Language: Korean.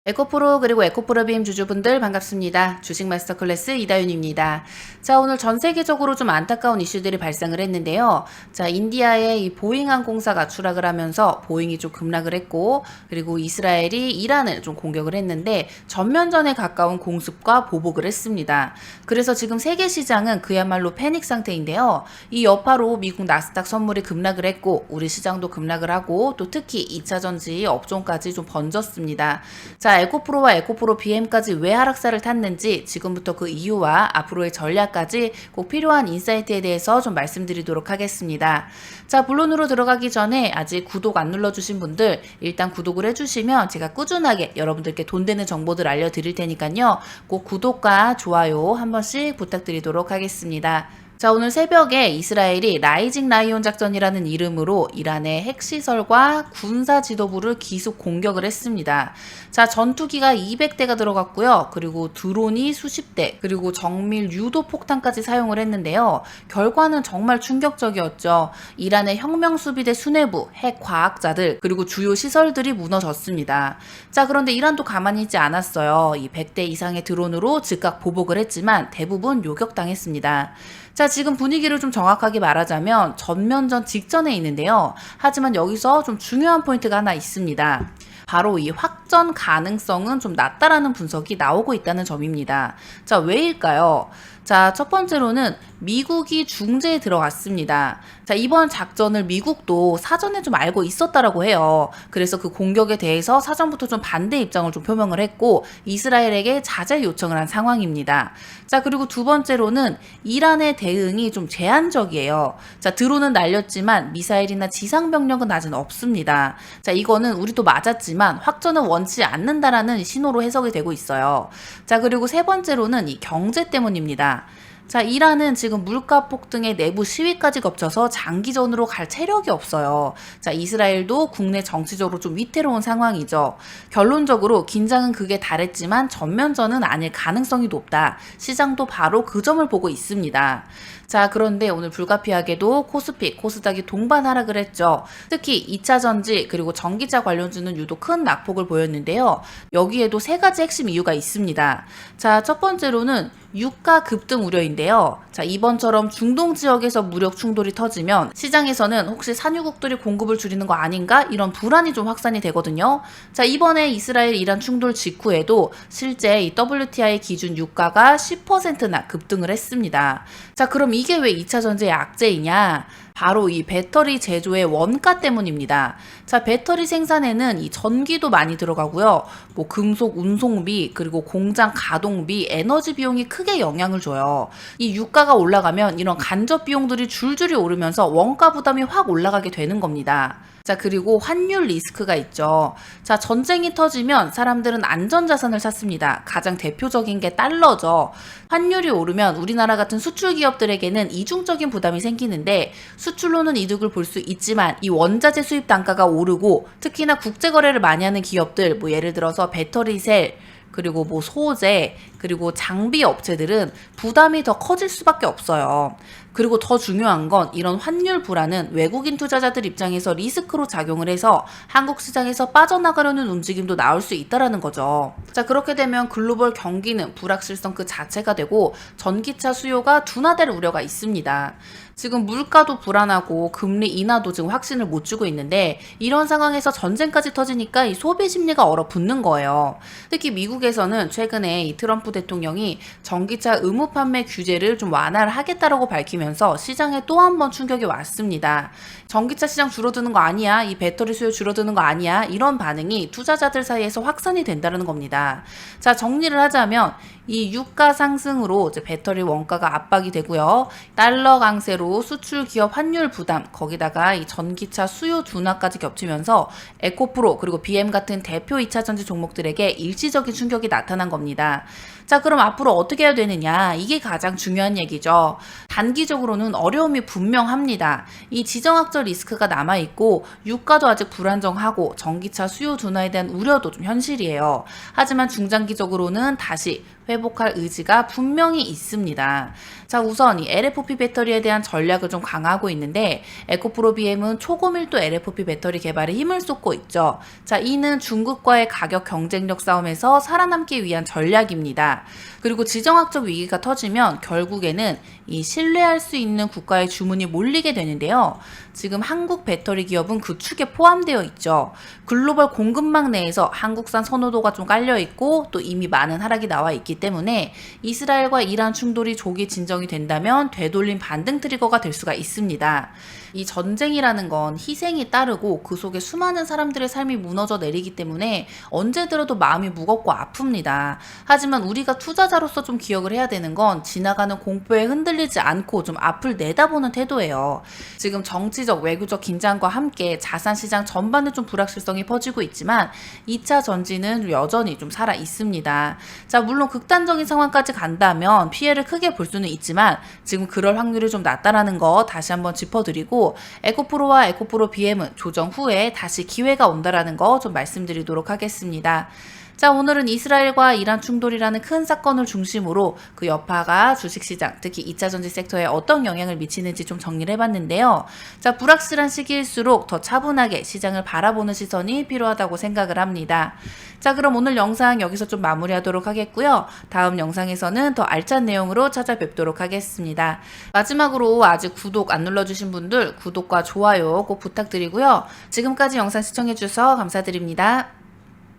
에코프로 그리고 에코프로빔 주주분들 반갑습니다. 주식 마스터 클래스 이다윤입니다. 자, 오늘 전 세계적으로 좀 안타까운 이슈들이 발생을 했는데요. 자, 인디아의 이 보잉 항공사가 추락을 하면서 보잉이 좀 급락을 했고, 그리고 이스라엘이 이란을 좀 공격을 했는데 전면전에 가까운 공습과 보복을 했습니다. 그래서 지금 세계 시장은 그야말로 패닉 상태인데요. 이 여파로 미국 나스닥 선물이 급락을 했고, 우리 시장도 급락을 하고, 또 특히 2차 전지 업종까지 좀 번졌습니다. 자, 에코프로와 에코프로 BM까지 왜 하락세를 탔는지 지금부터 그 이유와 앞으로의 전략까지 꼭 필요한 인사이트에 대해서 좀 말씀드리도록 하겠습니다. 자, 본론으로 들어가기 전에 아직 구독 안 눌러주신 분들 일단 구독을 해주시면 제가 꾸준하게 여러분들께 돈 되는 정보들 알려드릴 테니까요. 꼭 구독과 좋아요 한 번씩 부탁드리도록 하겠습니다. 자, 오늘 새벽에 이스라엘이 라이징 라이온 작전이라는 이름으로 이란의 핵시설과 군사 지도부를 기습 공격을 했습니다. 자, 전투기가 200대가 들어갔고요. 그리고 드론이 수십 대, 그리고 정밀 유도 폭탄까지 사용을 했는데요. 결과는 정말 충격적이었죠. 이란의 혁명수비대 수뇌부, 핵 과학자들, 그리고 주요 시설들이 무너졌습니다. 자, 그런데 이란도 가만히 있지 않았어요. 이 100대 이상의 드론으로 즉각 보복을 했지만 대부분 요격당했습니다. 자, 지금 분위기를 좀 정확하게 말하자면 전면전 직전에 있는데요. 하지만 여기서 좀 중요한 포인트가 하나 있습니다. 바로 이 확전 가능성은 좀 낮다라는 분석이 나오고 있다는 점입니다. 자, 왜일까요? 자, 첫 번째로는 미국이 중재에 들어갔습니다. 자, 이번 작전을 미국도 사전에 좀 알고 있었다라고 해요. 그래서 그 공격에 대해서 사전부터 좀 반대 입장을 좀 표명을 했고 이스라엘에게 자제 요청을 한 상황입니다. 자, 그리고 두 번째로는 이란의 대응이 좀 제한적이에요. 자, 드론은 날렸지만 미사일이나 지상 병력은 아직 없습니다. 자, 이거는 우리도 맞았지만 확전은 원치 않는다라는 신호로 해석이 되고 있어요. 자, 그리고 세 번째로는 이 경제 때문입니다. 자, 이란은 지금 물가 폭등에 내부 시위까지 겹쳐서 장기전으로 갈 체력이 없어요. 자, 이스라엘도 국내 정치적으로 좀 위태로운 상황이죠. 결론적으로 긴장은 극에 달했지만 전면전은 아닐 가능성이 높다. 시장도 바로 그 점을 보고 있습니다. 자, 그런데 오늘 불가피하게도 코스피, 코스닥이 동반 하락을 했죠. 특히 2차 전지 그리고 전기차 관련주는 유독 큰 낙폭을 보였는데요. 여기에도 세 가지 핵심 이유가 있습니다. 자, 첫 번째로는 유가 급등 우려인데요. 자, 이번처럼 중동 지역에서 무력 충돌이 터지면 시장에서는 혹시 산유국들이 공급을 줄이는 거 아닌가? 이런 불안이 좀 확산이 되거든요. 자, 이번에 이스라엘 이란 충돌 직후에도 실제 이 WTI 기준 유가가 10%나 급등을 했습니다. 자, 그럼 이게 왜 2차 전지의 악재이냐? 바로 이 배터리 제조의 원가 때문입니다. 자, 배터리 생산에는 이 전기도 많이 들어가고요. 뭐 금속 운송비, 그리고 공장 가동비, 에너지 비용이 크게 영향을 줘요. 이 유가가 올라가면 이런 간접 비용들이 줄줄이 오르면서 원가 부담이 확 올라가게 되는 겁니다. 자, 그리고 환율 리스크가 있죠. 자, 전쟁이 터지면 사람들은 안전자산을 찾습니다. 가장 대표적인 게 달러죠. 환율이 오르면 우리나라 같은 수출 기업들에게는 이중적인 부담이 생기는데 수출로는 이득을 볼 수 있지만 이 원자재 수입 단가가 오르고 특히나 국제 거래를 많이 하는 기업들, 뭐 예를 들어서 배터리 셀, 그리고 뭐 소재, 그리고 장비 업체들은 부담이 더 커질 수밖에 없어요. 그리고 더 중요한 건 이런 환율 불안은 외국인 투자자들 입장에서 리스크로 작용을 해서 한국 시장에서 빠져나가려는 움직임도 나올 수 있다라는 거죠. 자, 그렇게 되면 글로벌 경기는 불확실성 그 자체가 되고 전기차 수요가 둔화될 우려가 있습니다. 지금 물가도 불안하고 금리 인하도 지금 확신을 못 주고 있는데 이런 상황에서 전쟁까지 터지니까 이 소비 심리가 얼어붙는 거예요. 특히 미국에서는 최근에 이 트럼프 대통령이 전기차 의무 판매 규제를 좀 완화를 하겠다라고 밝히면서 시장에 또 한 번 충격이 왔습니다. 전기차 시장 줄어드는 거 아니야? 이 배터리 수요 줄어드는 거 아니야? 이런 반응이 투자자들 사이에서 확산이 된다는 겁니다. 자, 정리를 하자면 이 유가 상승으로 이제 배터리 원가가 압박이 되고요. 달러 강세로 수출 기업 환율 부담, 거기다가 이 전기차 수요 둔화까지 겹치면서 에코프로 그리고 BM 같은 대표 2차 전지 종목들에게 일시적인 충격이 나타난 겁니다. 자, 그럼 앞으로 어떻게 해야 되느냐? 이게 가장 중요한 얘기죠. 단기적으로는 어려움이 분명합니다. 이 지정학적 리스크가 남아있고 유가도 아직 불안정하고 전기차 수요 둔화에 대한 우려도 좀 현실이에요. 하지만 중장기적으로는 다시 회복할 의지가 분명히 있습니다. 자, 우선 이 LFP 배터리에 대한 전략을 좀 강화하고 있는데 에코프로 BM은 초고밀도 LFP 배터리 개발에 힘을 쏟고 있죠. 자, 이는 중국과의 가격 경쟁력 싸움에서 살아남기 위한 전략입니다. 그리고 지정학적 위기가 터지면 결국에는 이 신뢰할 수 있는 국가의 주문이 몰리게 되는데요. 지금 한국 배터리 기업은 그 축에 포함되어 있죠. 글로벌 공급망 내에서 한국산 선호도가 좀 깔려 있고 또 이미 많은 하락이 나와 있기 때문에 이스라엘과 이란 충돌이 조기 진정이 된다면 되돌림 반등 트리거가 될 수가 있습니다. 이 전쟁이라는 건 희생이 따르고 그 속에 수많은 사람들의 삶이 무너져 내리기 때문에 언제 들어도 마음이 무겁고 아픕니다. 하지만 우리가 투자자로서 좀 기억을 해야 되는 건 지나가는 공포에 흔들리지 않고 좀 앞을 내다보는 태도예요. 지금 정치적 외교적 긴장과 함께 자산 시장 전반에 좀 불확실성이 퍼지고 있지만 2차 전지는 여전히 좀 살아 있습니다. 자, 물론 극단적인 상황까지 간다면 피해를 크게 볼 수는 있지만 지금 그럴 확률이 좀 낮다라는 거 다시 한번 짚어드리고 에코프로와 에코프로 BM은 조정 후에 다시 기회가 온다라는 거 좀 말씀드리도록 하겠습니다. 자, 오늘은 이스라엘과 이란 충돌이라는 큰 사건을 중심으로 그 여파가 주식시장, 특히 2차 전지 섹터에 어떤 영향을 미치는지 좀 정리를 해봤는데요. 자, 불확실한 시기일수록 더 차분하게 시장을 바라보는 시선이 필요하다고 생각을 합니다. 자, 그럼 오늘 영상 여기서 좀 마무리하도록 하겠고요. 다음 영상에서는 더 알찬 내용으로 찾아뵙도록 하겠습니다. 마지막으로 아직 구독 안 눌러주신 분들 구독과 좋아요 꼭 부탁드리고요. 지금까지 영상 시청해주셔서 감사드립니다.